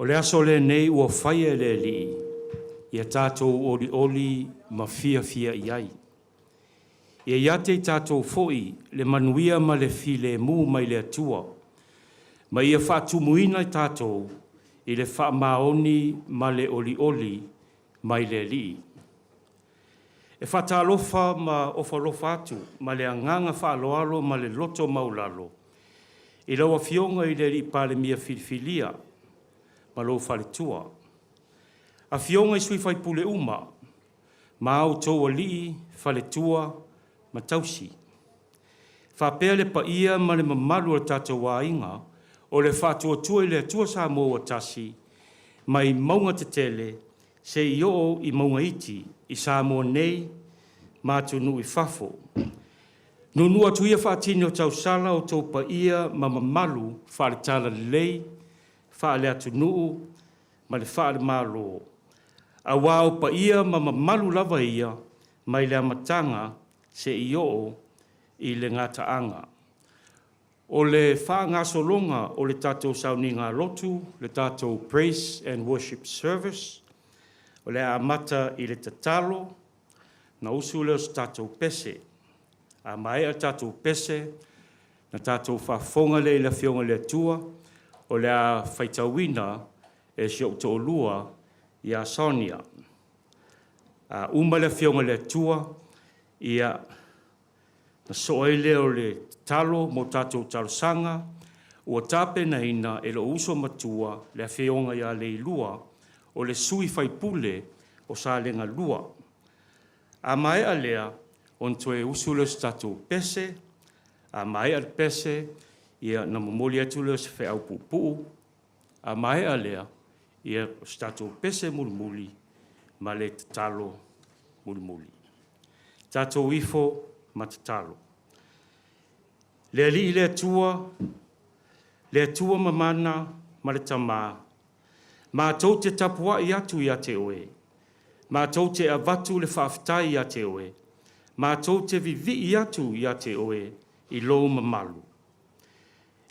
O le aso le nei ua whaia le li, ia tātou oli ma fia iai. Ia iate tātou foi le manuia ma le file mu mai le atua, ma ia whaatumuina i tātou i le whaamaoni ma le oli mai le li. E whatalofa ma ofalofa atu ma le anganga whaaloalo ma le loto maulalo, i laua fionga i le li pale mia filifilia, ma lo whaletua. A fionga i sui whai pule uma, ma au tau ali whaletua ma tausi. Whapea le pa ia ma le mamalu a tātou wa inga, o le whatua tua i le atua sa mua tasi, mai maunga te tele, se i o i maunga iti, i sa mua nei, mātu nui whafo. Nunu atu ia whaatini o tau sala o tau pa ia ma mamalu whaletala lei, whaale atu nuu, ma le whaale malo. A wao pa ia ma mamalu lava ia, mai le amatanga se i o i le ngataanga. O le whaangasolonga o le tātou sauninga lotu, le tātou praise and worship service, o le amata i le tatalo, na usu leo tātou pese. A mai a tātou pese, na tātou whafonga le la fionga le tua, o le a whaitawina e si o to lua i a Sonia. A uma le fionga le tua, ia na soe leo le talo mo tātou talosanga, ua tape na ina e lo uso matua le fionga ia le lua, o le sui whaipule o sa lenga lua. A mai a lea, on toe usu le tātou pese, a mai a pese, ia na momoli atu le se fe au pupu, a mai a lea, ia tātou pese mulmuli, ma le talo mulmuli. Tātou ifo ma talo. Le ali le atua mamana ma le tama, ma tau te tapua i atu i ate oe, ma tau te avatu le whaafitai i ate oe, ma tau te vivi i atu i ate oe i lo mamalu.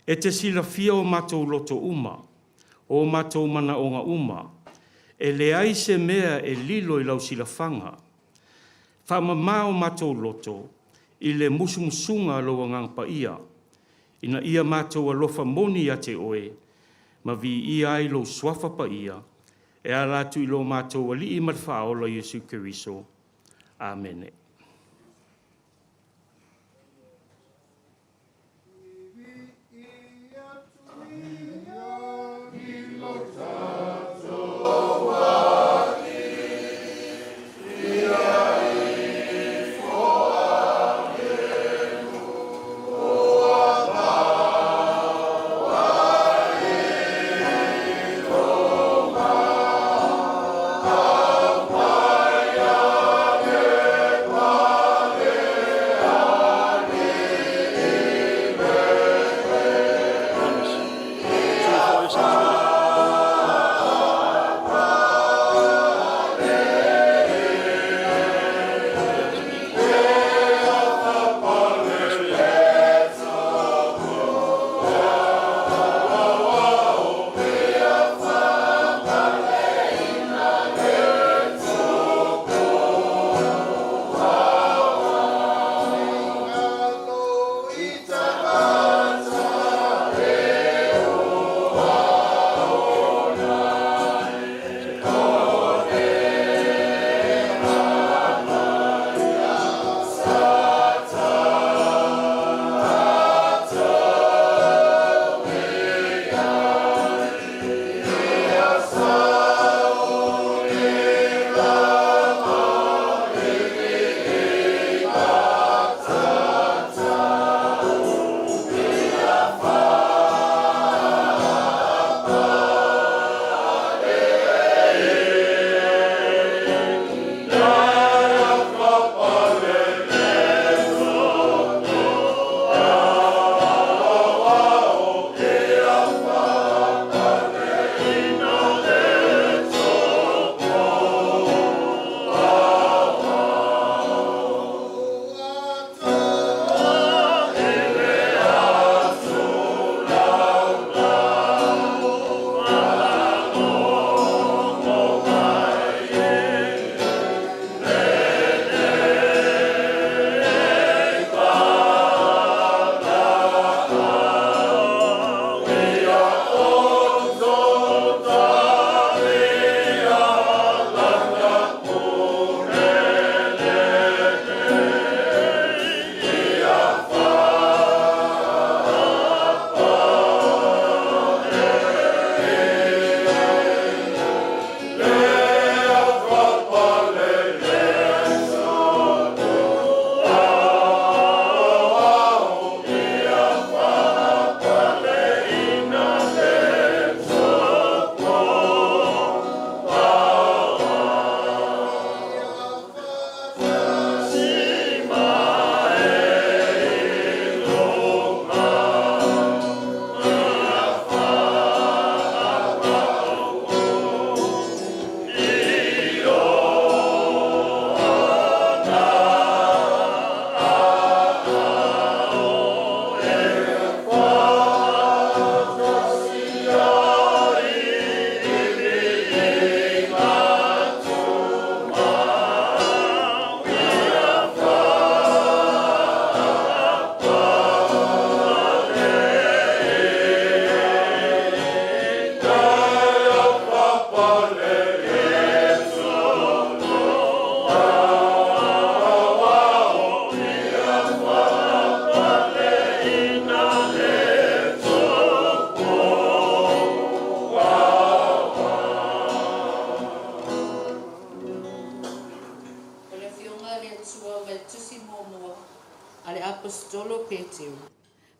E te sila fia o matou loto uma, o matou mana onga uma, e le aise mea e lilo i lau sila fanga. Whamama o matou loto, i le musumusunga lo ngang pa ia, ina ia matou alofa moni a te oe, ma vi ia i lo swafa pa ia, e alatu i lo matou ali i marwhaola Yesu Keriso. Amen. Bye. tua mai tusi moa ale apostolo Peteu.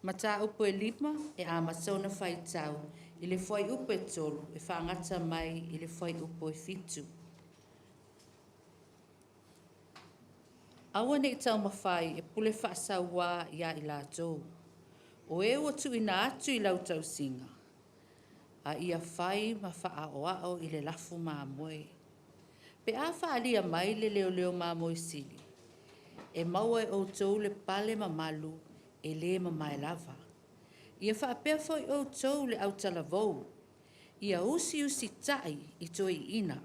Mata upo e lima e a masona fai tau. Ile foi upo e tolu e whaangata mai ile foi upo e fitu. Awa nei tau mawhai e pule whaasa wā ia i la tō. O e o tu ina atu i lau tau singa. A ia whai ma wha o ao i le lafu mā moe. Pe a wha alia mai le leo leo mā moe sili. E maua e o tau le pale ma malu e le ma mai lava. Ia wha apea foi o tau le au talavou. Ia usi tai i toi ina.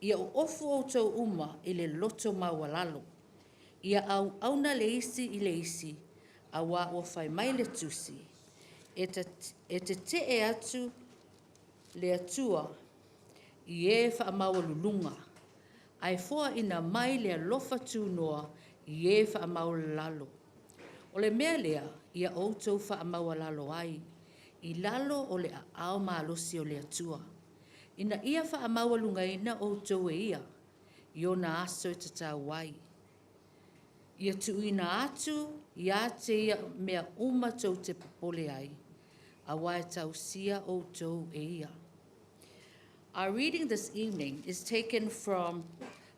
Ia o ofu o tau uma i le loto mawalalo. Ia au auna le isi i le isi, a wā o whai mai le tusi. E te e atu le atua, i e wha amaua lulunga. Ai fua ina mai le alofa tū noa, i e wha amaua lalo. O le mea lea, ia outou wha amaua lalo ai. I lalo o le ao maalosi o le atua. Ina ia wha amaua lungaina outou e ia, i o na aso e tatau wai. Ia tuina atu, ia te ia mea uma tau te popole ai, a wai tau sia o tau e ia. Our reading this evening is taken from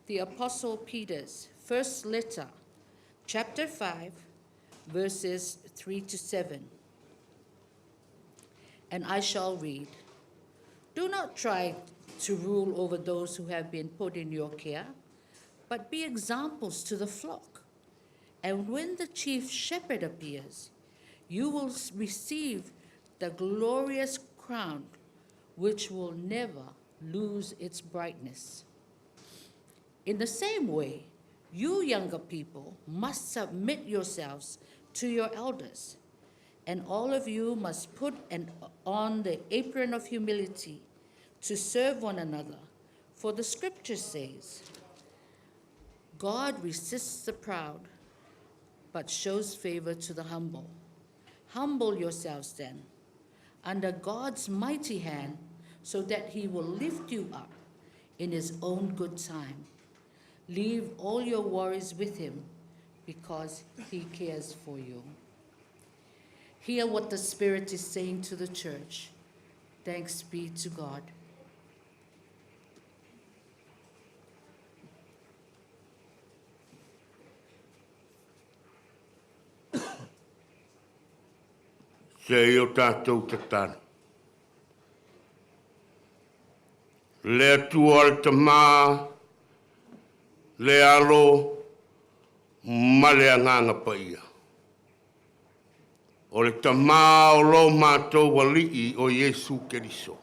the Apostle Peter's first letter, chapter 5, verses 3 to 7. And I shall read. Do not try to rule over those who have been put in your care, but be examples to the flock. And when the chief shepherd appears, you will receive the glorious crown which will never lose its brightness. In the same way, you younger people must submit yourselves to your elders, and all of you must put on the apron of humility to serve one another. For the scripture says, God resists the proud, but shows favor to the humble. Humble yourselves then, under God's mighty hand, so that he will lift you up in his own good time. Leave all your worries with him, because he cares for you. Hear what the Spirit is saying to the church. Thanks be to God. Se o tātou te tāna. Le atua le tamā, le alo, ma le anganga paia. O le tamā o lo mātou walii o Yesu Keriso.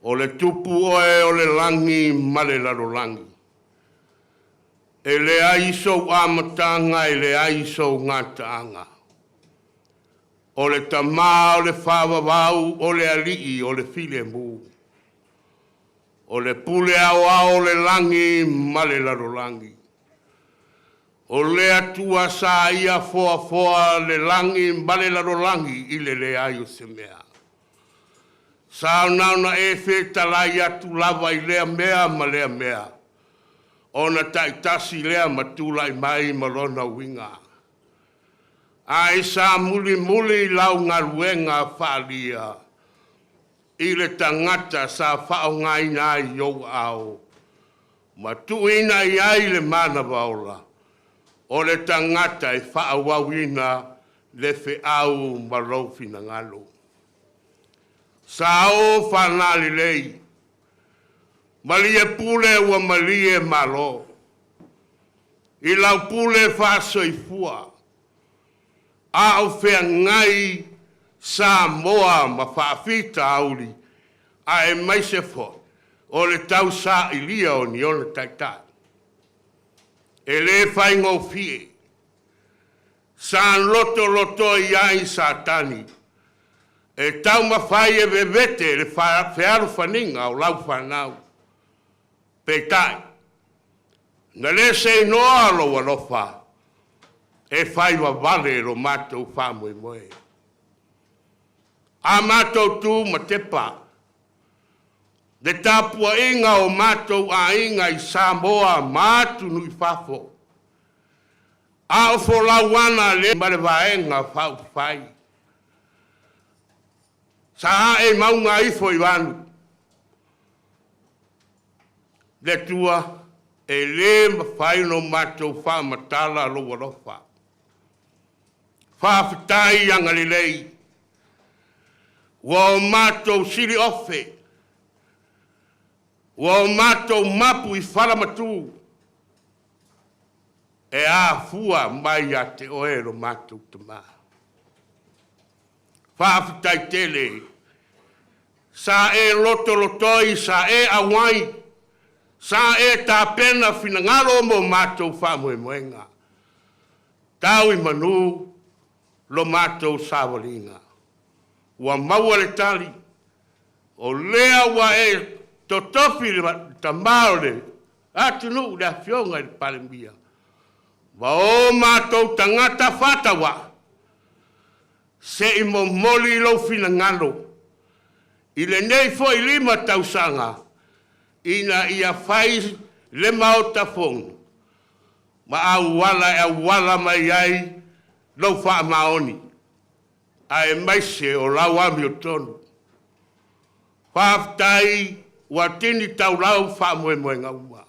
O le tupu oe o le langi ma le larolangi. E le aisou amatanga e le aisou ngataanga. O le tamā, o le whawawau, o le alii, o le file mū. O le pule au o le langi, ma le larolangi. O le atua sa ia foa le langi, ma le larolangi, i le aio se mea. Sa nauna e whetalai atu lava i lea mea, ma lea mea. O na taitasi lea matulai mai malona winga. Ai sa muli lau ngā ruenga whaalia. I le tangata sa whaongaina i yo au. Ma tuina i ai le mana waola. O le tangata i whaawawina le whiau marofina ngalo. Sa o whanali lei. Malie pule ua malie malo. I lau pule whasoi fua. A o whea ngai sa moa ma whaafita auri a e maise fo o le tau sa ilia o ni o le taitai. E le whai ngau fie sa loto i ai sa tani e tau ma whai e vevete le whearu whaninga o lau whanau. Peitai, na le se noa lo walofa. E whai wa vale ro mātou whamoe moe. A mātou tū ma te pā. De tapua inga o mātou a inga I Samoa mātu nui whafo. A o wholauana le mare vaenga whau whai. Sa e maunga ifo I wanu. Le tua e le mawhai no mātou wha matala loa rofa. Wha whitai anga lelei. Wa o mātou siri ofe. Wa o mātou mapu I wharamatu. E a fua mai a te oero mātou te mā. Whaafitai tele. Sa e loto lotoi, sa e awai. Sa e tā pena finangaro mo mātou whamoe moenga. Tau I manu lo mātou sāwalinga. Wa maua le tali. O lea wa e totopi ta maole. Atunu le fionga I palemia. Wa o mātou tangata whatawa. Se I mo moli lo finangalo. I le nei fo I lima tausanga. Ina ia whai le mao tafong. Ma awala mai ai lo wha maoni. Ai maise o lawami o tonu. Whaftai wa tini tau lau wha moe moe ngaua.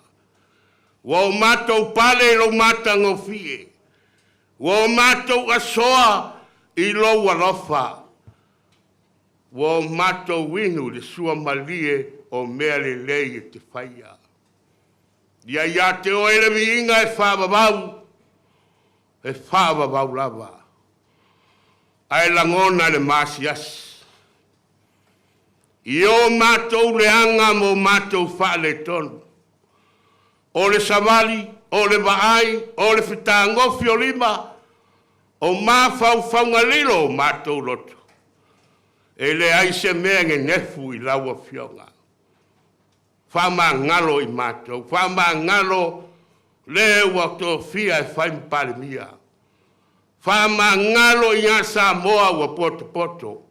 Wa o mātou pale lo mātango fie. Wa o mātou asoa I lo walofa. Wa o mātou winu le sua malie o mea le lei e te whaia. Ia ia te oele mi inga e whaababau. E whaababau lava. Ai langona le masias. I o mātou le anga mo mātou wha le tonu. O le samali, o le vaai, o le whitangofi o lima, o mawhau whaungalilo o mātou loto. E le aise mea nge nefu I laua fionga. Whama ngalo I mātou, whama ngalo le wato fia e whai mpale mia. Whama ngalo I a Samoa wa poto poto.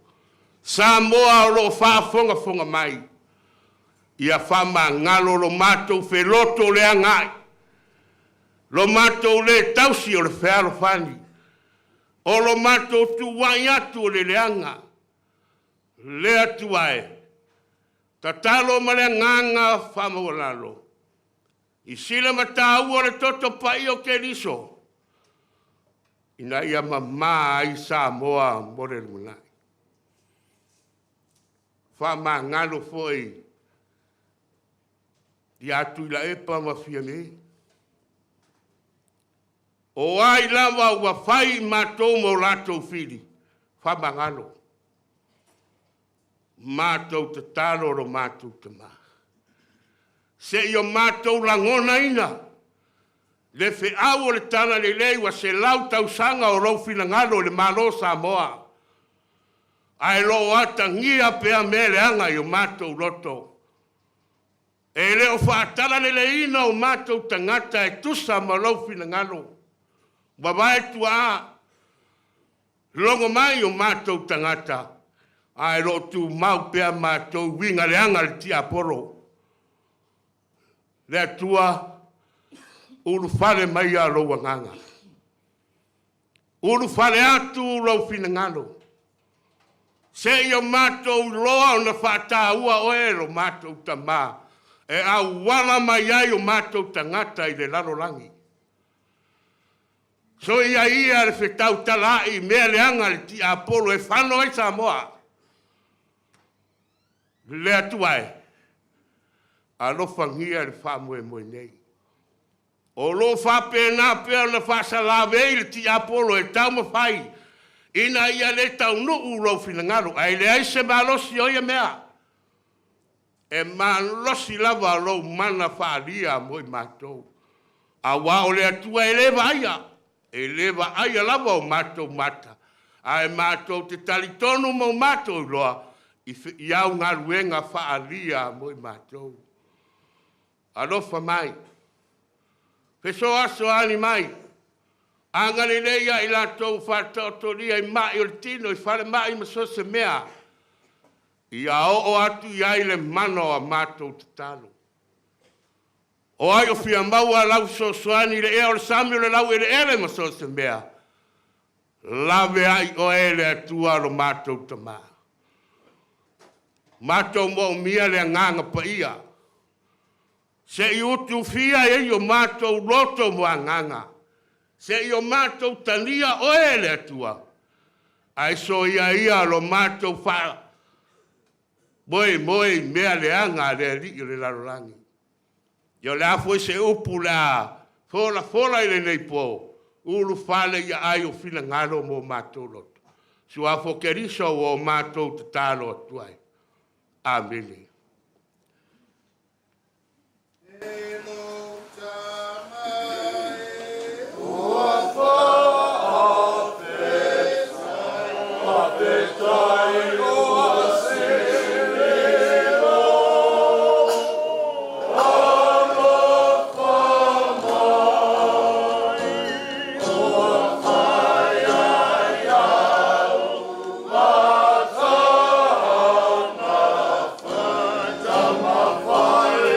Samoa o lo wha fonga mai. Ia whama ngalo lo mātou wheloto le angai. Lo mātou le tausi o le whearo whani. O lo mātou tu wai atu o le leanga. Le atu ai. Ta talo ma le nganga whamawalalo. I sila matau o le toto pai o ke liso. Ina ia mamā I Samoa mo le lunai. Whama ngalo foi. Di atu ila epa ma fiange. O ai lava ua whai mātou mo latou whiri. Whama ngalo. Mātou te talo ro mātou te mā. Se I o mātou langona ina. Le whi au o le tana le leiwa se lau tausanga o rau finangalo le malo Samoa. Ai lo ata ngia pea mele anga I o mātou loto. E leo whaatala le leina o mātou tangata e tusa ma rau finangalo. Wawae tua longo mai o mātou tangata. Ai lo tu mau pea mātou winga le anga le tia poro. Le tua uru fale mai a lo wanganga. Uru fale atu lo finangalo. Se yo mātou loa o na whata ua oe lo mātou tamā. E a wala mai ai o mātou tangata I le laro langi. So ia le whetau talai mea le anga le ti apolo e whano e Samoa. Le atu ai. A lo whangia le whamoe moe nei. O lo whapena pea le whasalawei le ti apolo e tau mawhai. Ina ia le tau nuu lo finangaro. Ai le aise malosi o ia mea. E malosi lava lo mana whaaria moe mātou. A wao le atua e lewa aia. E lewa aia lava o mātou mata. Ai mātou te talitonu mo mātou loa. I au ngā ruenga whaaria moe mātou. Alofa mai. Peso aso ani mai. Angale leia I la tau whatotoria I mai o le tino I whare mai ma so se mea. Ia o atu iai le mano a mātou te talo. O ai o fia maua lau sosoani le ea o le sami o le lau ele ele ma so se mea. Lave ai o ele atua lo mātou tama. Mātou mo mia le nganga pa ia. Se i utu fia e i o mātou loto mo nganga. Se i o mātou tania o ele atua. Ai so ia lo mātou wha. Moe mea le anga le li le larolangi. Yo le afo se upu la fola ile nei po. Ulu fale ia ai o fina ngalo mo mātou loto. Su afo keriso o mātou te talo atuai. Amen. Fire!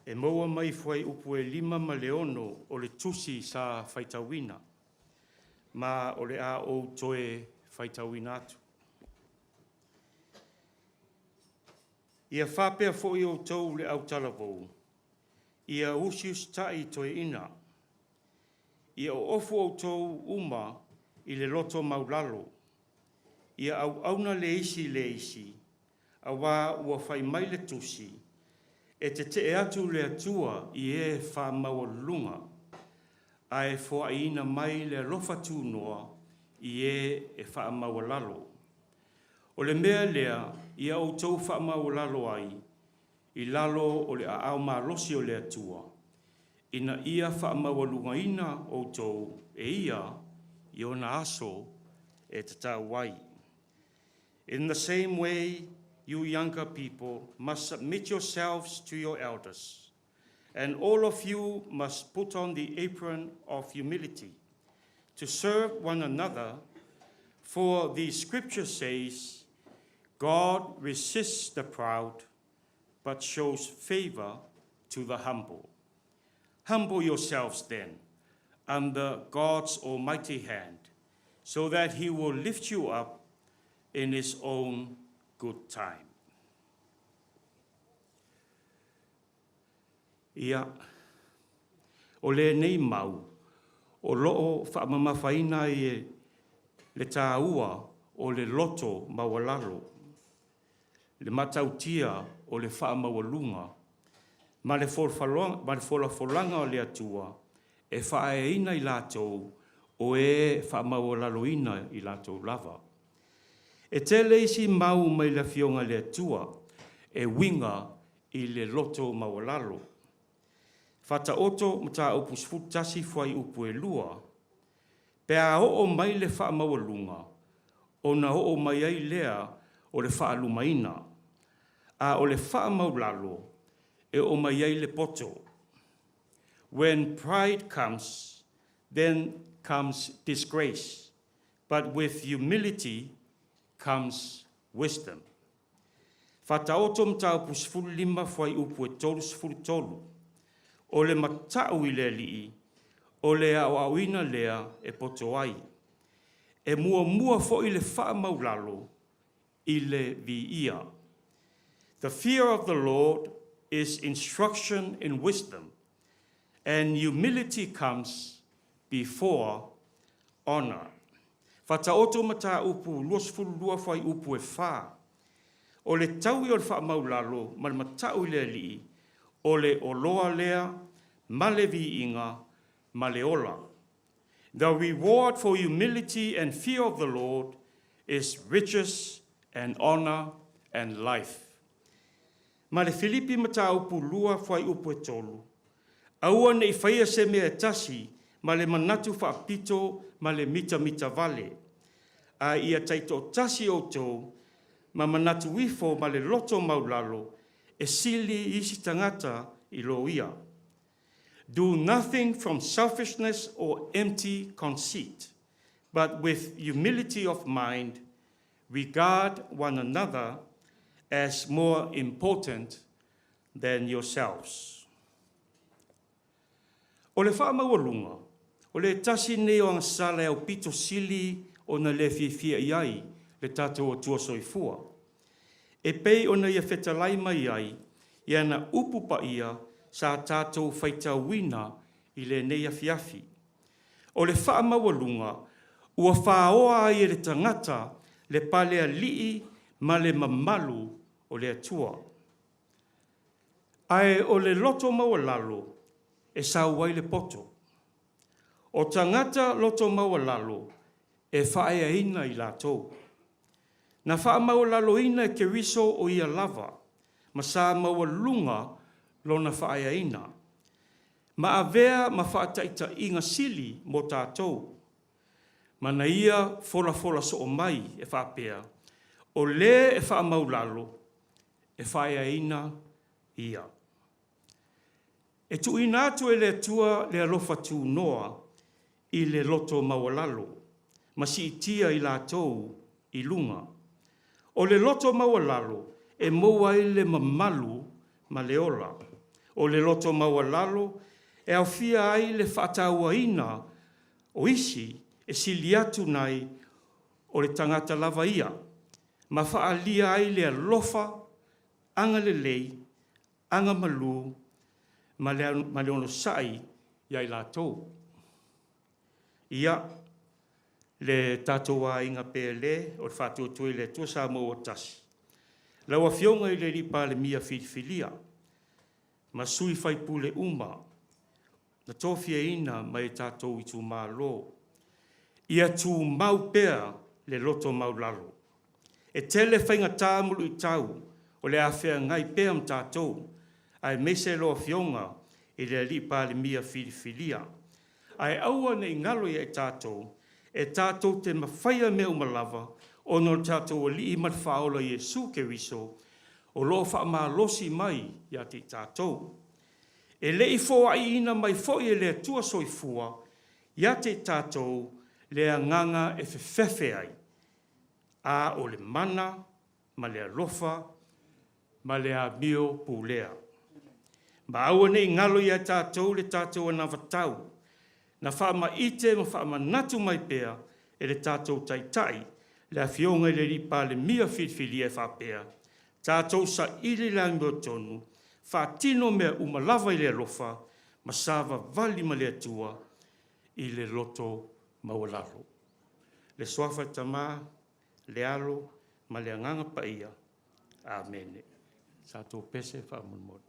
E maua mai fuai upu e 5 ma le ono o le tusi sa faitawina. Ma o le a o toe faitawina atu. Ia whapea fo i o tau le au talavou. Ia usius tai toe ina. Ia o ofu o tau uma i le loto maulalo. Ia au auna le isi. A wā ua whai mai le tusi. E te atu le atua i e wha maua lunga. A e fo ina mai le lofa tūnoa i e wha maua lalo. O le mea lea, ia o tau wha maua lalo ai, i lalo o le au malosi o le atua. Ina ia wha maua lunga ina o tau e ia, i ona aso e te tau wai. In the same way, you younger people must submit yourselves to your elders, and all of you must put on the apron of humility to serve one another, for the scripture says, God resists the proud, but shows favor to the humble. Humble yourselves then under God's almighty hand, so that he will lift you up in his own good time. Ia, o le nei mau, o loo whaamamafaina i le tāua o le loto mawalalo, le matautia o le whaamawalunga, ma le folafolanga o le atua, e whaeina i lātou o e whaamawalaloina i lātou lava. E tele isi mau mai la fionga le atua, e winga i le loto mawalalo. Fata oto mta opus futasi fuai upu e lua, pea o mai le wha mawalunga, o na o mai ai lea o le wha alumaina, a o le wha maulalo, e o mai ai le poto. When pride comes, then comes disgrace, but with humility comes wisdom. Whataoto mtau pusfulu 5 fwai upu e tolu sfulu tolu. O le matau i le lii, o le awawina lea e poto ai. E mua fo i le wha maulalo i le vi ia. The fear of the Lord is instruction in wisdom, and humility comes before honor. Whataoto mata upu luosfulu lua fwai upu e wha. O le tau i o le wha maulalo, ma le matau i le lii, o le oloa lea, ma le vi inga, ma le ola. The reward for humility and fear of the Lord is riches and honor and life. Ma le Filipi mata upu lua fwai upu e tolu. Aua nei whaia se mea tasi, ma le manatu whaapito, ma le mita vale. A ia taito tasi o tō, ma manatu wifo ma le loto maulalo, e sili isi tangata i lo ia. Do nothing from selfishness or empty conceit, but with humility of mind, regard one another as more important than yourselves. O le whaamawalunga, o le tasi nei o angasala au pito sili o na le fia iai, le tātou o tua soifua. E pei o na ia whetalai mai ai, ia na upupa ia sa tātou whaitawina i le neia fiafi. O le whaamawalunga, ua whaoa ai le tangata, le palea lii ma le mamalu o le atua. Ai o le loto mawalalo, e sauai le poto. O tangata loto mawalalo, e whaea ina i lātou. Na wha mawalalo ina e keriso o ia lava, ma sa mawalunga lo na whaea ina. Ma avea ma whaataita inga sili mo tātou. Ma na ia fola so o mai e whapea. O le e wha maulalo, e whaea ina ia. E tu inatu e le tua le alofa tu noa i le loto mawalalo. Ma si itia i lātou i lunga. O le loto mawalalo e moa i le mamalu ma le ola. o le loto maualalo, e au fia ai le whaatauaina o isi e sili atu nai o le tangata lava ia. Ma whaalia ai le alofa, anga le lei, anga malu, ma le ono sai iai lātou. Ia, le tātou a inga pele, o le whātua tui le tua sa mo o tasi. Lau a fionga i le ripa le mia whifilia, ma sui whai pule uma, na tōwhia ina mai tātou i tū mālo. Ia tū mau pēr le loto mau lalo. E tele whainga tāmulu i tau, o le awhia ngai pēr tātou, ai mese loa fionga i le ripa le mia whifilia. Ai aua nei ngalo i e tātou te mawhaia me umalawa, o no tātou o li i matwhaola Iesu ke wiso, o lo wha ma losi mai ia te tātou. E le i fōa i ina mai fōi e le tua soifua, ia te tātou le nganga e whewhewe ai. A o le mana, ma le alofa, ma le a mio pūlea. Ma aua nei ngalo ia tātou le tātou ana watau, na whaama ite ma whaama natu mai pēr e le tātou taitai, le a fionga le ripa le mia whiwhili e whapea. Tātou sa ili la mio tonu, whaatino mea umalawa i le alofa, ma sawa vali ma le atua i le loto maualalo. Le soafa tamā, le alo, ma le anganga paia. Amen. Tātou pese whaamunmono.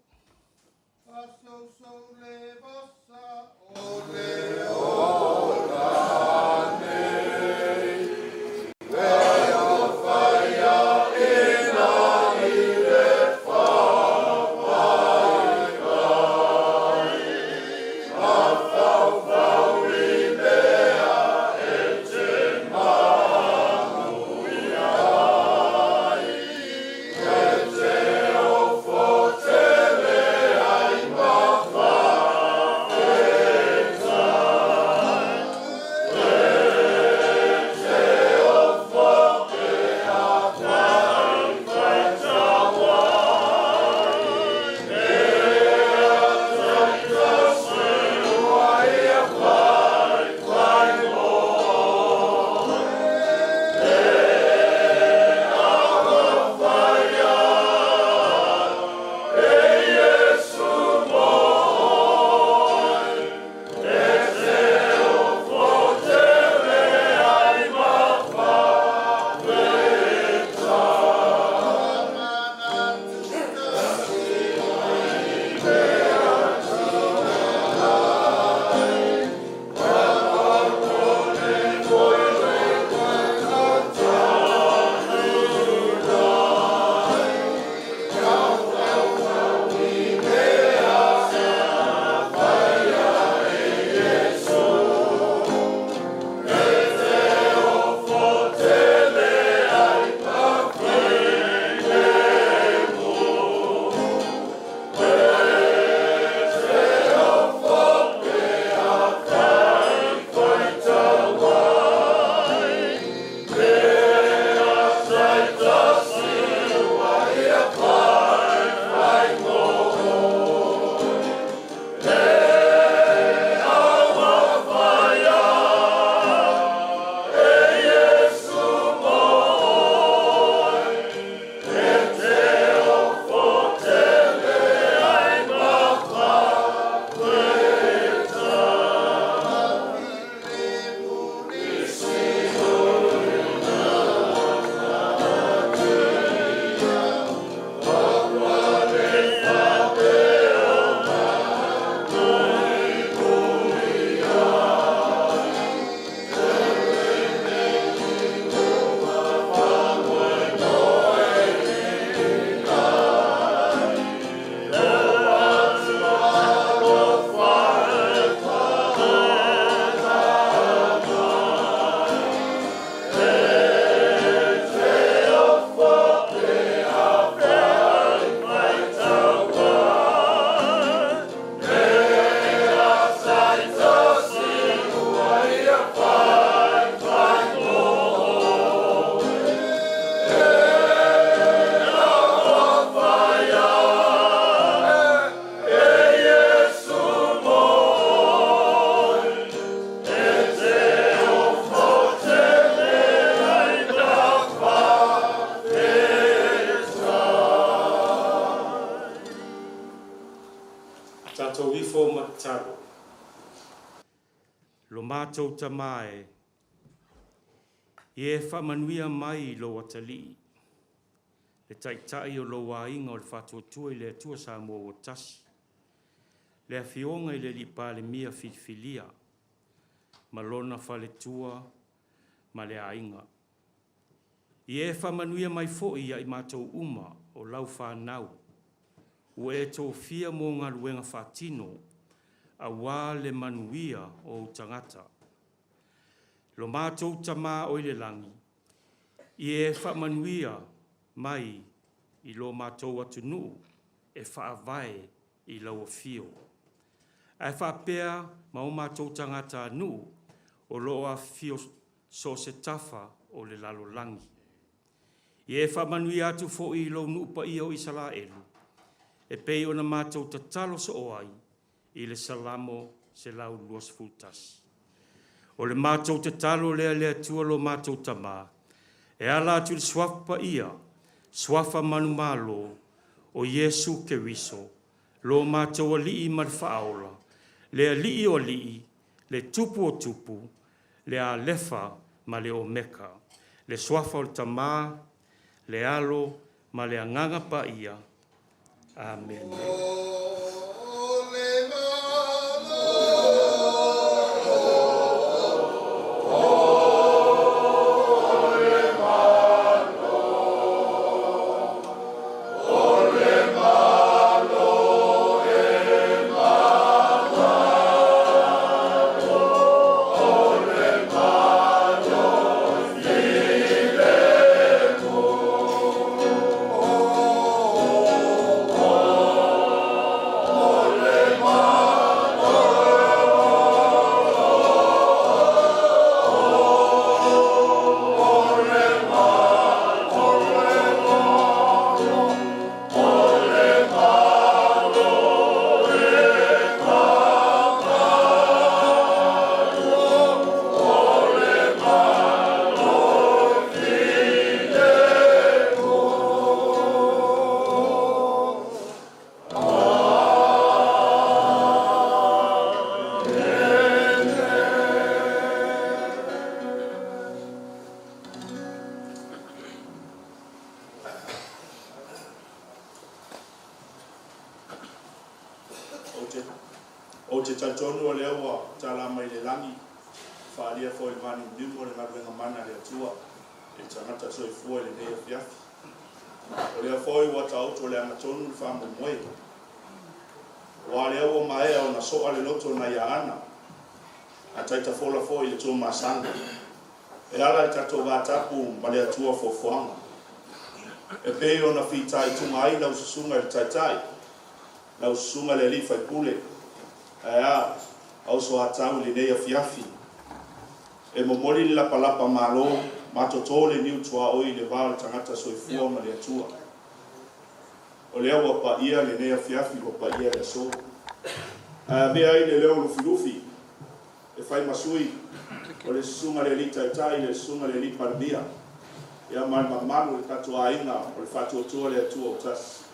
Tātou ifo matalo. Lo mātou tamae. Ie whamanuia mai lo watali. Le taitai o lo wainga o le whatuatua i le atua sa mua o tasi. Le awhionga i le lipa le mia filfilia. Malona whale tua ma le ainga. Ie whamanuia mai fo'i i mātou uma o lau whanau. Ua e tō fia mō ngā ruenga whatino a wā le manuia o tangata. Lo mātou tamā o le langi. Ie whamanuia mai i lo mātou atunu e whaavae i lau fio. Ai whapea ma o mātou tangata anu o loa fio so se tafa o le lalo langi. Ie whamanuia atu fo i lo nupa i o isala elu. E pei o na mātou tatalo so oai i le salamo se lau luas futas. O le mātou tatalo lea tua lo mātou tamā. E ala atu le swafa ia, swafa manu malo o Yesu Keriso. Lo mātou alii marwhaaola, le alii o alii, le tupu o tupu, le a lefa ma le o meka. Le swafa o le tamā, le alo ma le anganga pa ia. Amen. O te taitonu o le aua tala mai le langi, whaalia fo i mani mdimu o le ngaruenga mana le atua, e tangata so i fua le nea fiafi. O le afoi wata auto le angatonu le whamu mwe. Wa le aua maea o na soa le loto na ia ana, a taita fola fo i le tō masanga. E ala i tato vātapu ma le atua fo fuanga. E pei o na whitai tunga ai lau susunga le taitai, lau susunga le li fai pule. Ea, au so atau le nei fiafi. E momoli le lapalapa malo, matoto le niu tua oi le vāle tangata soifua ma le atua. O lea wa pa ia le nei fiafi wa pa ia le so. Mea ai le leo lufi, e fai masui, o le sunga le li taitai, le sunga le li pandia. Ia man mamalu le tatua ainga, o le fatua tua le atua o tas.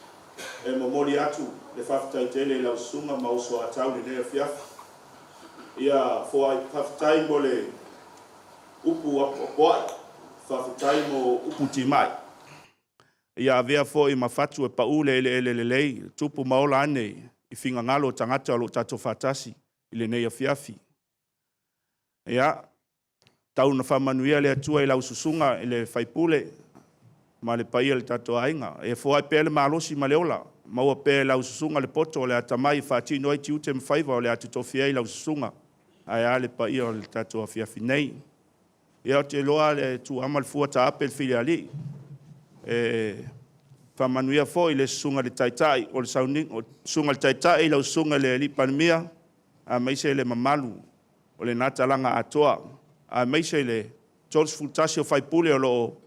E momoli atu, le whaftai tele lau sunga mauso atau le nea fiafi. Ia fo whaftai mo le upu apoai, whaftai mo upu timai. Ia avea fo i mawhatu e paule ele tupu maola ane i whinga ngalo tangata alo tato whatasi i le nea fiafi. Ia, tau na whamanuia le atua i lau susunga i le whaipule, ma le paia le tato ainga. E fo ai pele malosi ma le ola. Maua pe lau susunga le poto le atamai whatino ai tiute mwhaiva o le atutofia i lau susunga. Ai ale pa ia o le tato a fiafi nei. Ia o te loa le tu amal fua ta apel fili ali. Whamanuia fo i le susunga le taitai o le sauning. O susunga le taitai i lau susunga le li panmia. A meise le mamalu o le natalanga atoa. A meise le tors fultasi o whaipule o lo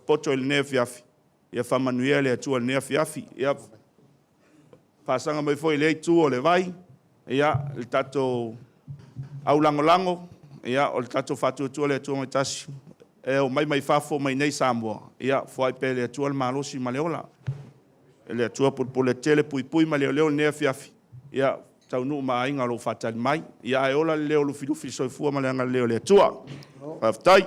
poto le nea fiafi. Ia whamanuia le atua le nea fiafi. Ia pasanga mai foi le tu o le vai. Ia le tato au lango. Ia o le tato fatu tu le tu mai tasi. E o mai fafo mai nei Samoa. Ia foi pe le tu le malosi maleola. Le tu por le tele pui ma leo nea fiafi. Ia tau nu mainga lo fatali mai. Ia e ola leo lu filufi soifua ma le anga leo le atua. Aftai.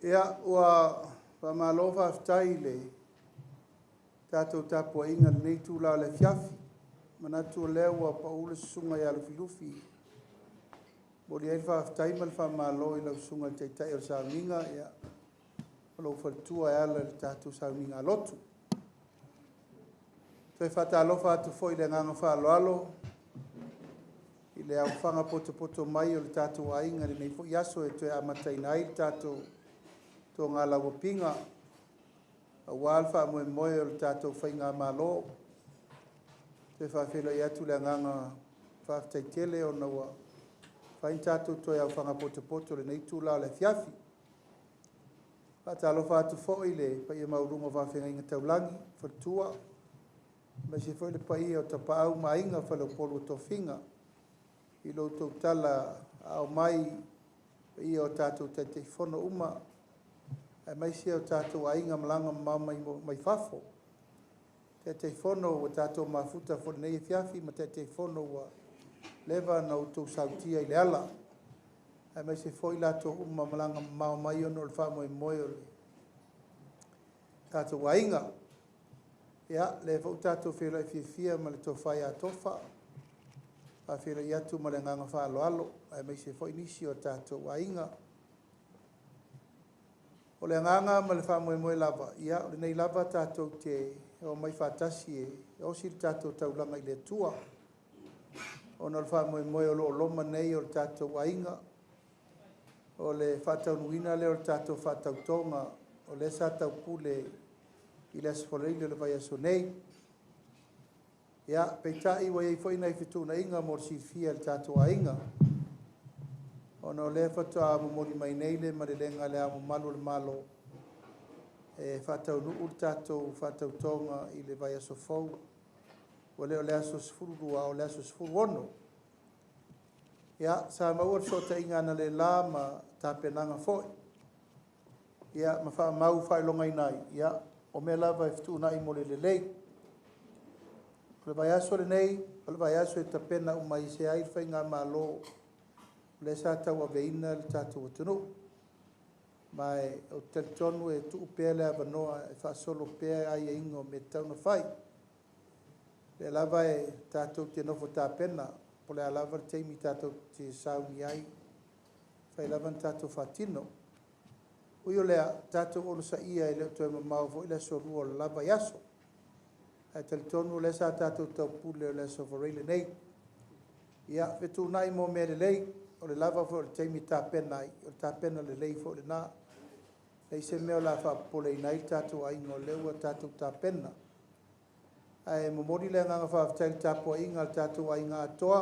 Ia ua whamalofa aftai le tātou tāpua inga nei tūlau le fiafi. Manatu leo ua paule sunga ia lufi lufi. Mori ai aftai mal whamalo i lau sunga te tai o sauninga ia. Alo whaltua e ala le tātou sauninga lotu. Toi whata alofa atu fo i le nganga whaaloalo. I le au whanga poto mai o le tātou ainga le nei fo iaso e toi amatai nai tātou tō ngā lawa pinga. A wālwha moe moe o le tātou whainga malo. Te whawhelo i atu le nganga whawhtai tele o nawa. Whain tātou toi au whanga poto le nei tūlau le fiafi. Whata alofa atu fo i le pa ia maurunga whawhenga inga taulangi, whatua. Mai se fo i le pa ia o tapa au mainga whalau polo to whinga. I lo tau tala au mai pa ia o tātou te whono uma. E mai se o tātou ainga malanga mai whafo. Te whono o tātou mafuta fo nei e fiafi, ma te whono wa lewa na utou sautia i le ala. E mai se fo i lato uma malanga mai ono le wha moe moe o le tātou ainga. Ia, le fo tātou whira i fia ma le tō whai a tofa. A whira i atu ma le nganga wha alo alo. E mai se fo i nisi o tātou ainga. O le nganga ma le wha moe lava. Ia, o le nei lava tātou te o mai whātasi e o siri tātou taulanga i le tua. O na le wha moe o lo loma nei o le tātou ainga. O le whātau nuina le o le tātou whātau tonga. O le sātau pule i le asfoleile le vai aso nei. Ia, peitai wa iei fwoi nei whituna inga mor si fia le tātou ainga. Ono le whatua mori mai nei le marelenga le amu malu le malo. E whatau nuu tātou whatau tonga i le vai aso fau. O le aso sfururua o le aso sfuruono. Ia, sa maua sota inga na le la ma tāpenanga foi. Ia, ma wha mau whailonga inai. Ia, o me lava e whituna i mole le lei. O le vai aso le nei, o le vai aso e tapena umai se ai whainga ma lo. Le sa tau aveina le tātou atunu. Mai o te tonu e tuu pēr le avanoa e whaasolo pēr ai e ingo me tauna whai. Le lava e tātou te nofo tāpena, po le alava le teimi tātou te sauni ai. Whai lava tātou whatino. Ui o lea tātou ono sa ia e leo toe mamau fo i le sorua le lava i aso. E te tonu le sa tātou tau pule o le sofareile nei. Ia, vetu nai mo me le lei. O le lava fo le teimi tāpena ai, o le tāpena le lei fo le nā. Lei se meo la wha pole inai tātou ai ngō leua tātou tāpena. Ai momori le nganga whaafitai tāpua inga le tātou ai ngā atoa.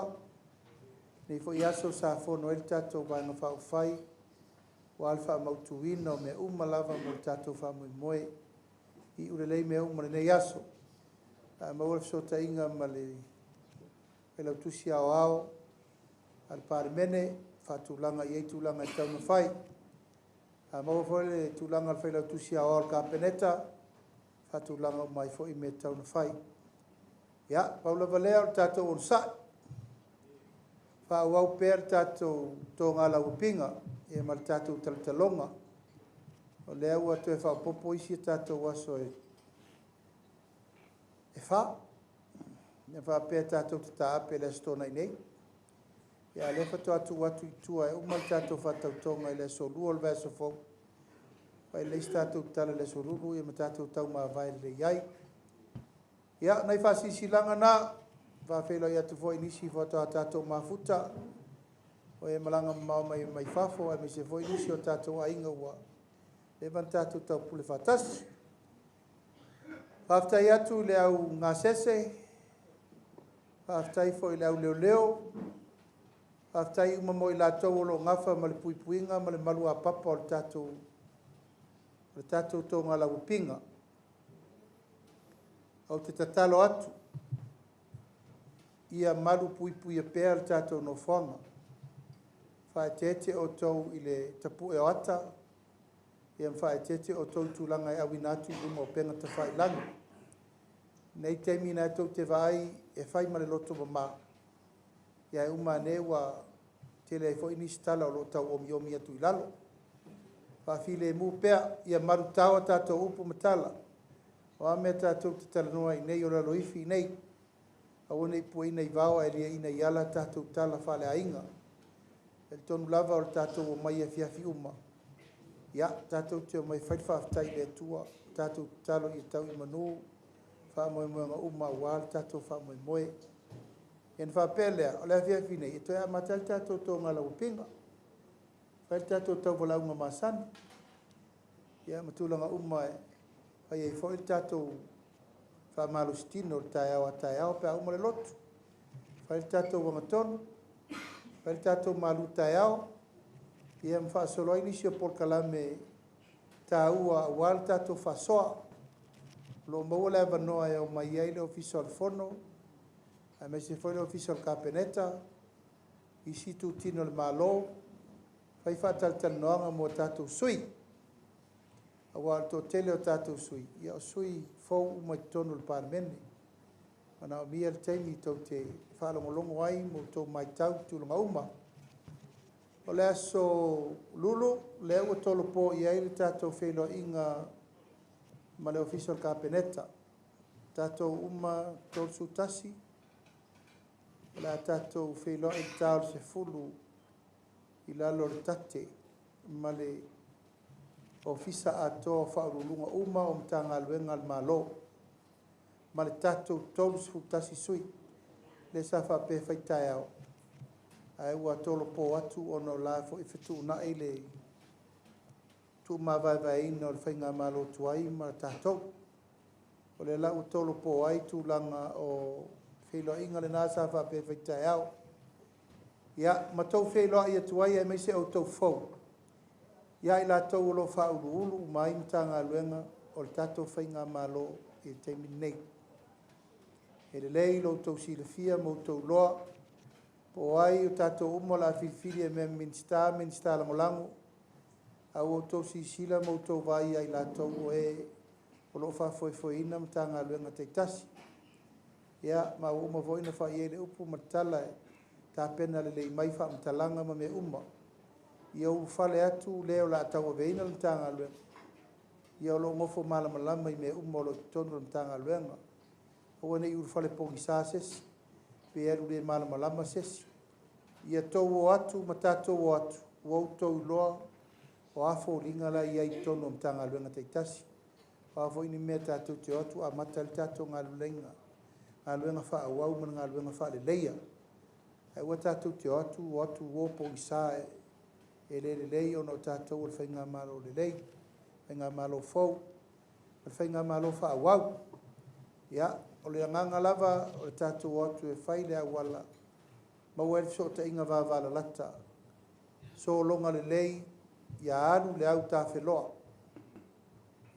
Nei fo i aso sa whono el tātou vai ngā whaufai. O alfa mautuina o me uma lava mo le tātou whamui moe. I ure lei me uma le nei aso. Maua fsota inga ma le lautusi ao ao. Al pare mene, whatulanga i eitulanga i tauna whai. Maua fwele tulanga al whaila tusi a oal ka peneta, whatulanga mai fo i me tauna whai. Ia, paula valea o tātou on sa. Whauau pēr tātou tō ngā lau pinga, e mal tātou talatalonga. O lea ua tu e whaupopo isi tātou waso e wha. Ne wha pēr tātou te tāpe le stona i nei. Ia le fato atu i tua e umal tātou whatau tonga i le so lua le vēso fau. Pai le tātou tala le so lulu i ma tātou tau maa vai le iai. Ia, nei whasisi langa nā, whawhelo i atu fo inisi whato a tātou mafuta. O e malanga mau mai whafo, e me se fo inisi o tātou a inga ua. E van tātou tau pule whatasi. Whaftai atu le au ngā sese. Whaftai fo i le au leo leo. Aftai uma mo i lātou lo ngafa ma le puipuinga ma le malu a papa o le tātou tō ngā lau pinga. Au te tatalo atu. Ia malu puipui a pēr le tātou no whanga. Whae tete o tau i le tapu e o ata. Ia mwhae tete o tau tūlanga e awi nātu i luma o penga ta whae langi. nei teimi na tau te vai e whai ma le loto mama. Ia e uma ne wa te le fo ini stala o lo tau omi omi atu i lalo. Whawhile mu pea ia maru tawa tātou upu matala. O ame tātou te talanoa i nei o lalo ifi i nei. Awa nei pua ina i vawa e lia ina i ala tātou tala whale a inga. E tonu lava o tātou o mai e fiafi uma. Ia, tātou te o mai whaiwhaftai le tua. Tātou talo i tau i manu. Whamoe moe ngā uma wāl tātou whamoe moe. Ian whapelea, o lea fiafi nei. E toi a matal tātou tō ngā lau pinga. Whail tātou tau walau ngā māsani. Ia, matulanga uma e. Pai e whail tātou whamalo stino tai au a tai au pe au mole lotu. Whail tātou wangatonu. Whail tātou malu tai au. Ia mwhaasolo aini si o polkalame tā ua wal tātou whasoa. Lo maua lea vanoa e o mai ai le official fono. A me se foi le official kapeneta. Isi tu tino le malo. Whai whataltal noanga mo tātou sui. Awa to tele o tātou sui. Ia o sui fau umai tonu le parmene. Mana o mia le teimi tau te whalongolongo ai mo tau mai tau tulunga uma. O lea so lulu, lea ua tolo po i ai le tātou whelo inga ma le official kapeneta. Tātou uma tolu sutasi. Lea tātou whelo i tāu se fulu i lalo le tate ma le ofisa ato whaurulunga uma o mtanga luenga al malo. Ma le tātou tolu se futasi sui. Le sa whape whaitai au. Ai ua tolo po atu ono la fo ifetu na ele tu ma vai no le whainga malo tuai ma tātou. O le la u tolo po ai tu langa o whilo inga le nasa whape whaitai au. Ia, ma tau whilo ia tuai e meise au tau fau. Ia i la tau lo whauru ulu mai mtanga luenga o le tātou whainga malo i te minei. E le lei lo tau silafia mo tau loa. O ai o tātou umo la whiwhiri e mea minsta langolango. Au o tau sisila mo tau vai ai la tau o e o lo whawhoi ina mtanga luenga te tasi. Ia, ma o uma voina whai e le upu matala e tā pena le lei mai wha mtalanga ma me uma. Ia o whale atu leo la tau o veina le mtanga luenga. Ia o lo ngofo malamalama i me uma o lo tonu le mtanga luenga. O ane i uru whale pongi sāses. Pe eru le malamalama sesi. Ia tau o atu, ma tātou o atu. O tau loa, o afo o linga la ia i tonu o mtanga luenga teitasi. O afo ini mea tātou te atu, a matali tātou ngā luenga. Ngā luenga wha awau, mana ngā luenga wha le leia. Ai ua tātou te atu, o atu o po i sā e le lei o no tātou o le whainga malo le lei. Whainga malo fau. Le whainga malo wha awau. Ia, o le anganga lava o le tātou atu e whaile a wala. Mau e so ta inga wāwala lata. So longa le lei, ia alu le au tā wheloa.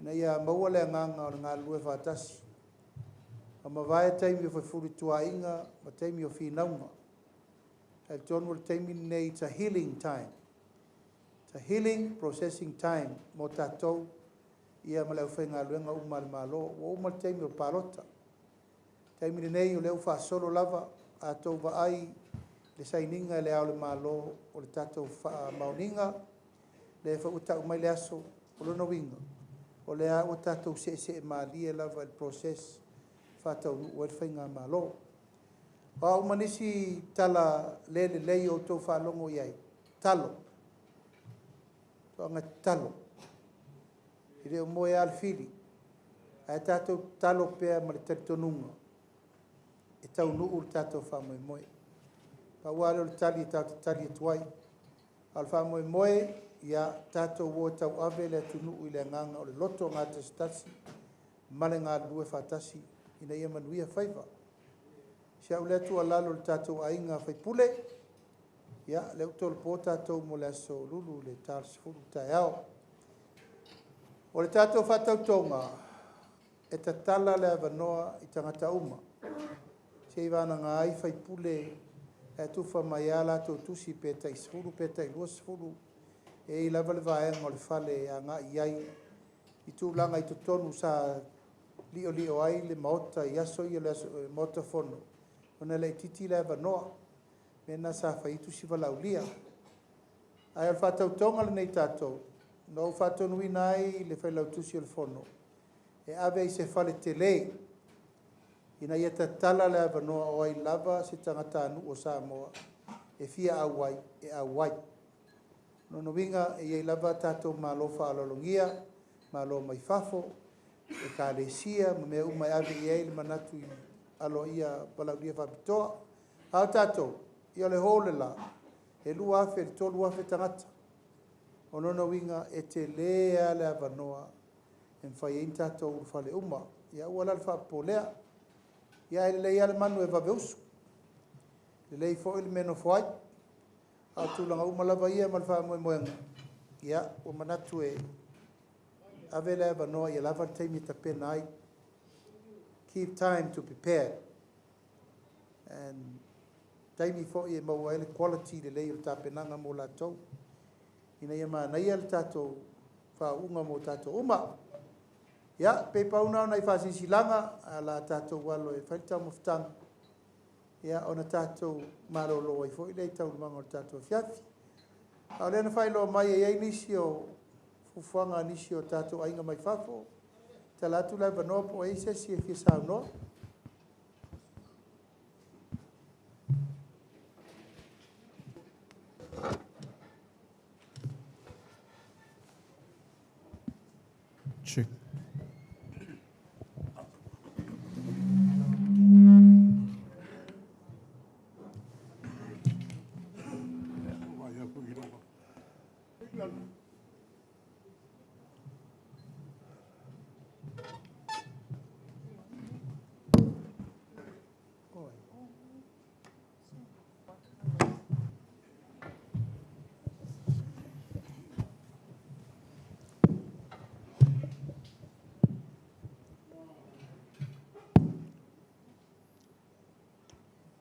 Ina ia maua le anganga o le ngā lue whātasi. A ma vai taimi o whaifuri tua inga, ma taimi o whinaunga. E tonu le taimi nei, it's a healing time. It's a healing, processing time, mo tātou. Ia ma leu whainga luenga uma le malo, o uma le taimi o pārota. Taimi nei o leu whaasolo lava, a tau wa ai, le saininga le au le malo, o le tātou mauninga, le whauta umai le aso, o lona winga. O le au tātou se maalia lava il process, whatau o le whainga malo. O au manisi tala le lei o tau whalongo iai, talo. Toanga talo. I reo moe alfili. Ai tātou talo pēr ma le taritonunga. E tau nuu le tātou whamoe moe. Pa wale o le tali tātou tali atuai. Al whamoe moe, ia tātou o tau ave le atu nuu i le nganga o le loto ngā tasitasi. Male ngā lue whatasi. Ina ia manuia whaiva. Sia u le atu alalo le tātou ainga whaipule. Ia, le utol po tātou mo le aso lulu le tāl sifuru tai au. O le tātou whatau tonga, e ta tala le avanoa i tangata uma. Se iwana ngā ai whaipule e tuwha mai ala tō tusi pētai sifuru, pētai lua sifuru, e i lava le vaenga o le whale a ngā iai, i tūlanga i tonu sa lio ai le maota i aso i le maota fono. Ona le titi le vanoa. Mena sa faitu si valaulia. Ai al fatau tonga le nei tatou. No fatau nui nai le fai lautusi o le fono. E ave i se fale te lei. Ina ia tatala le vanoa o ai lava se tangata anu o Samoa. E fia awai, e awai. No winga e iei lava tatou malofa alolongia, malo mai fafo, e ka lesia, me umai ave iei le manatu i alo ia balaulia whapitoa. Hao tatou, ia le hole la, e lua afe, le tolu afe tangata. O nono winga e te lea le avanoa, e mwhai ein tatou urufale uma, ia uala le whapolea, ia ele lei ale manu e vaveusu. Le lei fo ili meno foai, a tūlanga umalava ia malwha moe moenga. Ia, o manatu e ave le avanoa, ia lava teimi ta pena ai. Keep time to prepare. And taimi fo i e maua ele quality le lei o ta penanga mo la tau. Ina ia maa naia le tatou wha unga mo tatou uma. Ia, pe pauna ona i whasisi langa, a la tatou walo e whaitau muftanga. Ia, ona tatou marolo ai fo i lei tau lumanga o tatou fiafi. A lena whailo mai e ei nisi o fufuanga nisi o tatou ainga mai fafo. Talatu lai vanoa po e se si e fia sao noa. Check.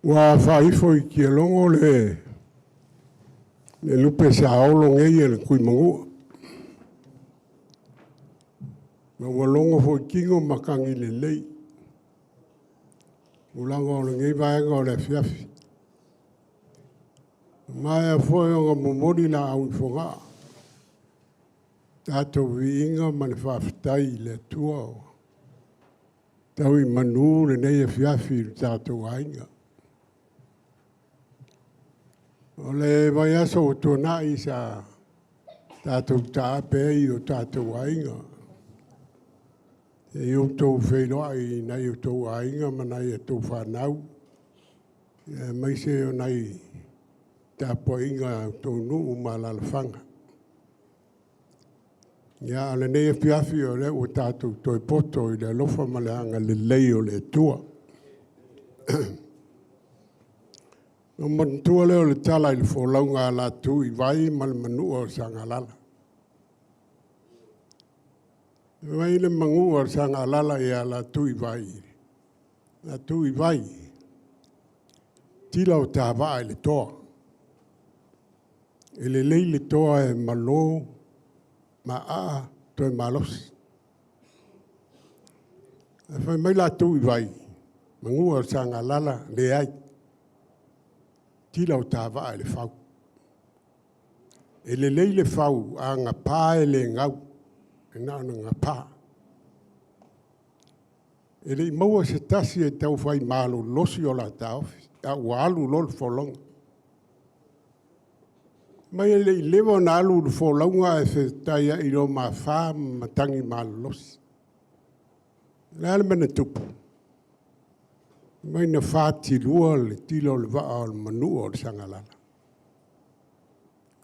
Wa faifo i kia longo le lupe sa aolo ngei e le kui mangu. Ma wa longo fo i kingo makangi le lei. Ulanga o le ngei vaenga o le fiafi. Mai a foi o nga momori la au i fonga. Tato vi inga man whaftai le tua o. Tau i manu le nei e fiafi tato ainga. O le vai aso o tōna i sa tātou tāpei o tātou ainga. E o tō whenua i nei o tō ainga ma nei e tō whanau. E mai se o nei tāpo inga tō nuu ma lalawhanga. Ia le nei e piafi o le o tātou tōi poto i le lofa ma le anga le lei o le tua. No mantua leo le tala i le wholaunga la tu i vai ma le manua o Sangalala. Vai le mangua o Sangalala i a la tu i vai. La tu i vai. Tila o tāwaa i le toa. E le lei le toa e malo, ma a to e malos. E whai mai la tu i vai. Mangua o Sangalala le ai. Tila o tāwaa le whau. E le lei le whau a ngā pā e le ngau. E nā na ngā pā. E le maua se tasi e tau whai mālo losi o la tau. A ua alu lol wholong. Mai e le i lewa na alu le wholonga e se taia i ro mā whā matangi mālo losi. Nā le mana tupu. Mai na whāti lua le tila o le waa o le manua o le Sangalala.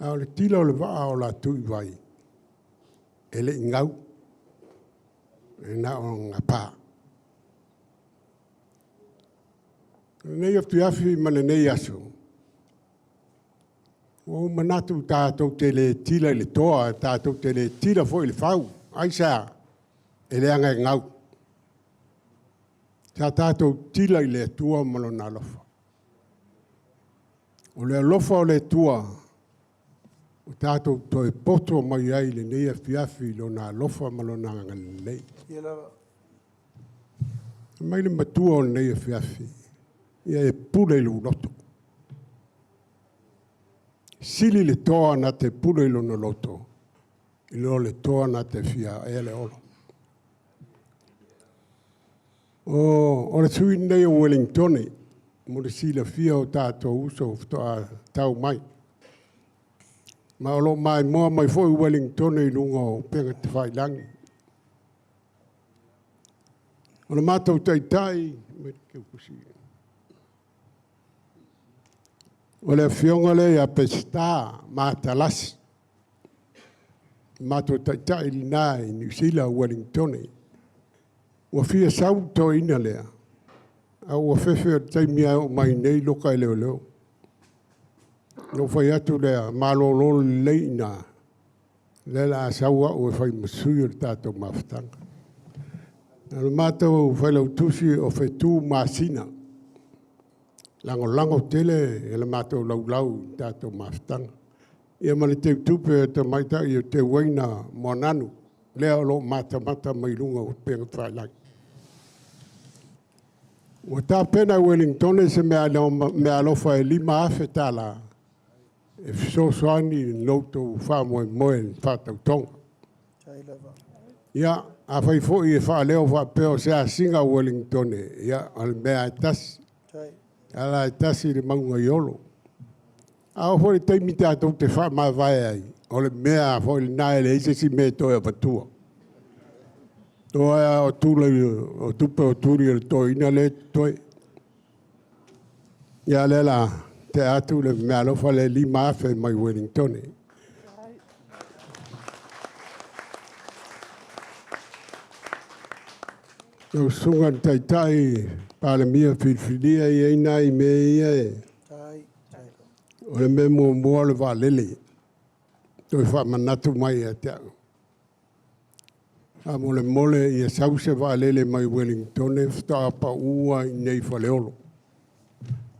A o le tila o le waa o la tui vai. E le ingau. E na o ngā pā. Nei o tuafi ma le nei aso. O manatu tātou te le tila i le toa, tātou te le tila fo i le whau. Aisa, e le anga ngau. Ta tātou tila i le tua malo na lofa. O le lofa o le tua, o tātou toi poto mai ai le nei a fiafi lo na lofa malo na ngalei. Ia lava. Mai le matua o nei e fiafi. Ia e pule lu loto. Sili le toa na te pule lu no loto. Ilo le toa na te fia e le olo. O le sui nei o Wellingtoni. Mo le sila fia o tātou uso toa tau mai. Ma o lo mai moa mai foi Wellingtoni lunga o penga te whailangi. O le mātou tai, me ke kusi. O le fionga le a pesta mātalasi. Mātou tai li nai New Zealand Wellingtoni. Ua fia sau to ina lea. A ua fefe o taimia o mai nei loka e leo leo. No fai atu lea malolo leina. Lela a saua o e fai masui o tātou mawhatanga. Nā mātou fai lau tusi o fai tū māsina. Lango tele e la mātou lau tātou mawhatanga. Ia mani te tupe e te maita i o te waina monanu. Lea o lo mata mai lunga o penga whailai. O tā pena Wellington se mea alofa e 5 afe tāla. E fisosoani loutou whamoe whātau tonga. Ia, a whai fōi e whaaleo whapeo se a singa Wellington. Ia, al mea e tasi. Ala e tasi le maunga iolo. A o fōi teimi tātou te wha vai ai. O le mea fōi nae le ise si me toi a patua. Toa o tūle o tupe o tūri o toi ina le toi. Ia lela te atu le mea lofa le 5 afe mai Wellington. Tau sungan tai pale mia filfilia i eina i me ia e. O le me mua le va lele. Toi wha manatu mai a te au. A mole i a sause va lele mai Wellington e fta pa ua i nei whaleolo.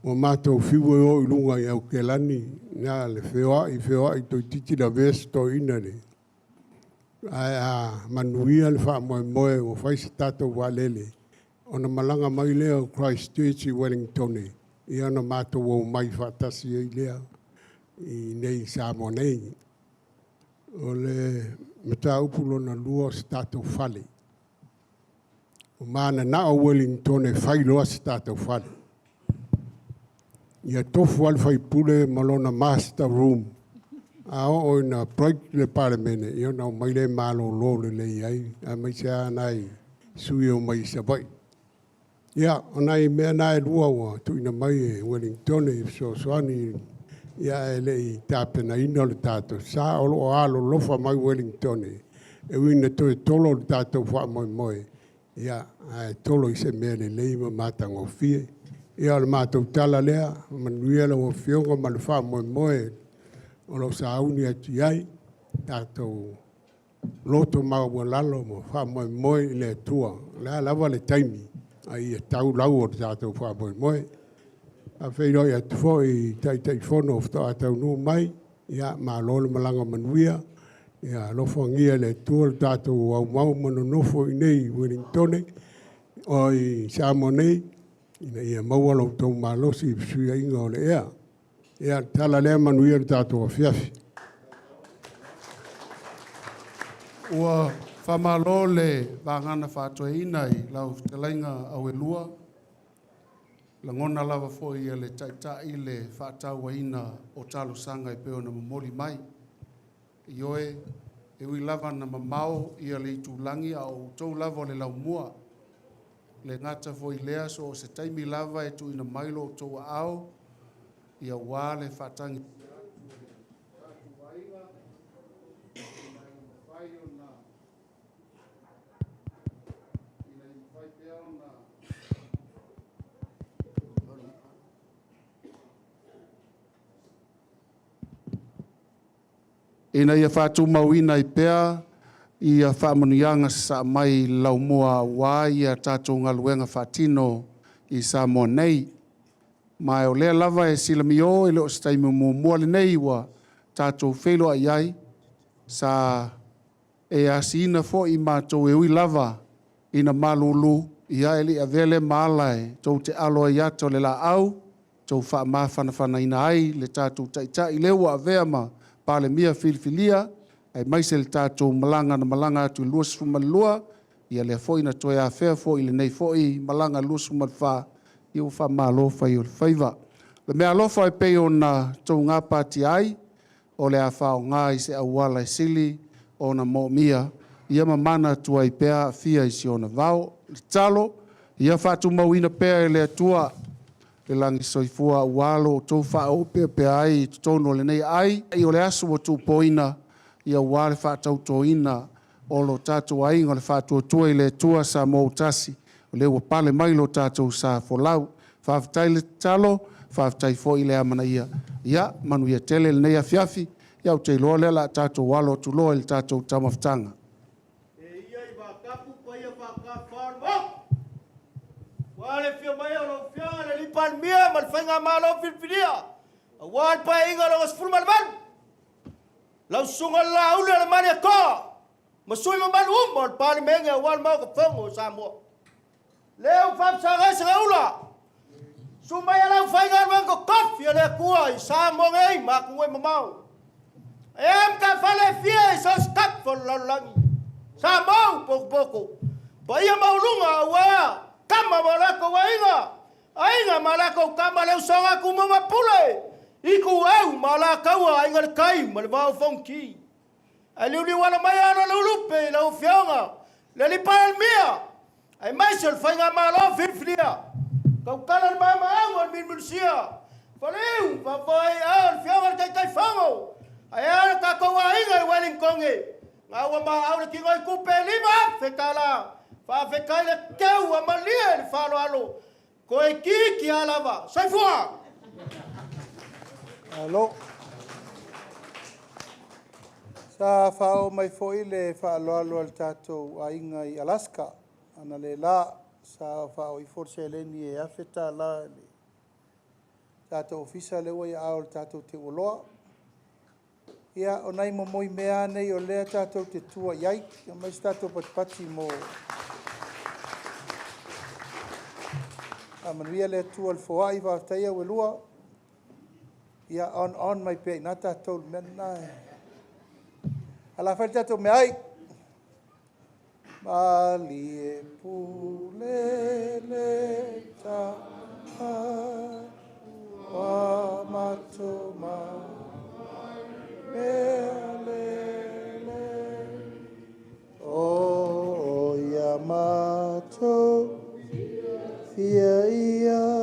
O mātou whiu o i lunga i au ke lani, nā le wheoa i toi titi la vesto ina ne. Ai a manuia le wha moe o whaise tātou wa lele. O na malanga mai lea o Christchurch i Wellington e. I ana mātou o mai whatasi e lea i nei Samonei. O le mata upulo na lua se tātou whale. O mana na o Wellington e whailoa se tātou whale. Ia tofu al fai pule malona master room. A o ina break le parlemene. Ia na o mai le malo lo le ai. A mai se anai sui o mai se vai. Ia, o nai mea nai lua ua. Tu ina mai e Wellington e soani. Ia e lei tāpena ina le tātou. Sa o lo alo lofa mai Wellington e. E wina to e tolo le tātou wha moe. Ia, e tolo i se mea le leima matang o fie. Ia le mātou tala lea, manuia le o fionga ma le wha moe. O lo sa auni ati ai, tātou loto maua lalo mo wha moe i le tua. Lea lava le taimi, ai e tau lau o tātou wha moe. A whairoi atu fo i tai whono o whta atau nu mai, ia ma lolo malanga manuia, ia lofo ngia le tua tātou au mau mano nofo i nei Wellington, o i Samonei, ina ia maua lau tau malosi i pisuia inga o le ea. Ia tala lea manuia le tātou a fiafi. Ua whamalo le vāngana whātua ina i lau te lainga au e lua. La ngona lava foi ia le taitai le whātaua ina o talo sanga i peo na mamoli mai. I oe, e ui lava na mamao ia le itulangi au tau lava le lau mua. Le ngata foi lea so se taimi lava e tu ina mailo o toa ao, ia wā le whatangi. Ina ia whātu mauina I pēa, ia whaamanuianga sa mai lau mua wā ia tātou ngaluenga whātino I Samoa nei. Mai o lea lava e silami o leo staimi mua le nei wa tātou whelo ai ai. Sa e asina fo I mātou e ui lava ina malulu ia eli avele malai tou te alo ia to le la au tou fa ma fana ina ai le tatu tai le wa vema pale mia filfilia ai mai se le tatu malanga na malanga tu luas fu malua ia le foi na to ia fe foi le nei foi malanga luas fu malfa iu fa malo fa iu faiva le me alo fa pe ona tou nga pati ai o le afa nga i se awala sili ona mo mia ia mamana tu ai pea fia i si ona vao talo ia fatu mawina pea le tua le langi soifua walo to fa o pe ai tono le nei ai i ole asu o tu poina ia wale fa tau toina o lo tatu ai ngole fatu tu le tua sa mo tasi le o pale mai lo tatu sa folau fa tai le talo fa tai fo ile amana ia manu ia tele le nei afiafi ia o te lo le la tatu walo tu lo le tatu tamaftanga wale fio mai o fio le lipan mia mal fanga malo filfilia wan pa inga lo sfur mal ban la sunga la ule le mania ko masui mal mal pa menga wan ma ko fongo samo leo fam sa ula sumai la fanga man ko kof yo le kuai samo ngai ma ku e mamau em ka fale fie so stop for la langi samo poco pa ia maulunga wa kama malako wainga ainga malako kama leo songa kumama pule iku au malaka wa ainga kai malva fonki aliuli wala mayana lulupe la ufionga le lipal mia ai maisel fanga malo filflia kau kala mama au min mulsia faleu va vai al fionga tai fango ai ka ko wainga walin konge ngawa ma au ki ngoi kupe lima fekala fa fekai le keu a malia le falo alo ko e ki alava sai fua alo sa fao mai foi le falo alo al tatou ainga i Alaska ana le la sa fao i forse leni e afeta la le tatou ofisa le wa ia al tatou te oloa ia onai mo moi mea nei o le tatou te tua iai mai tatou patipati mo amanuia le tua le foai va taia we lua ia on mai pe na tatou mena ala fa tatou me ai mali e pulele ta wa matoma Melele o Yamato Fia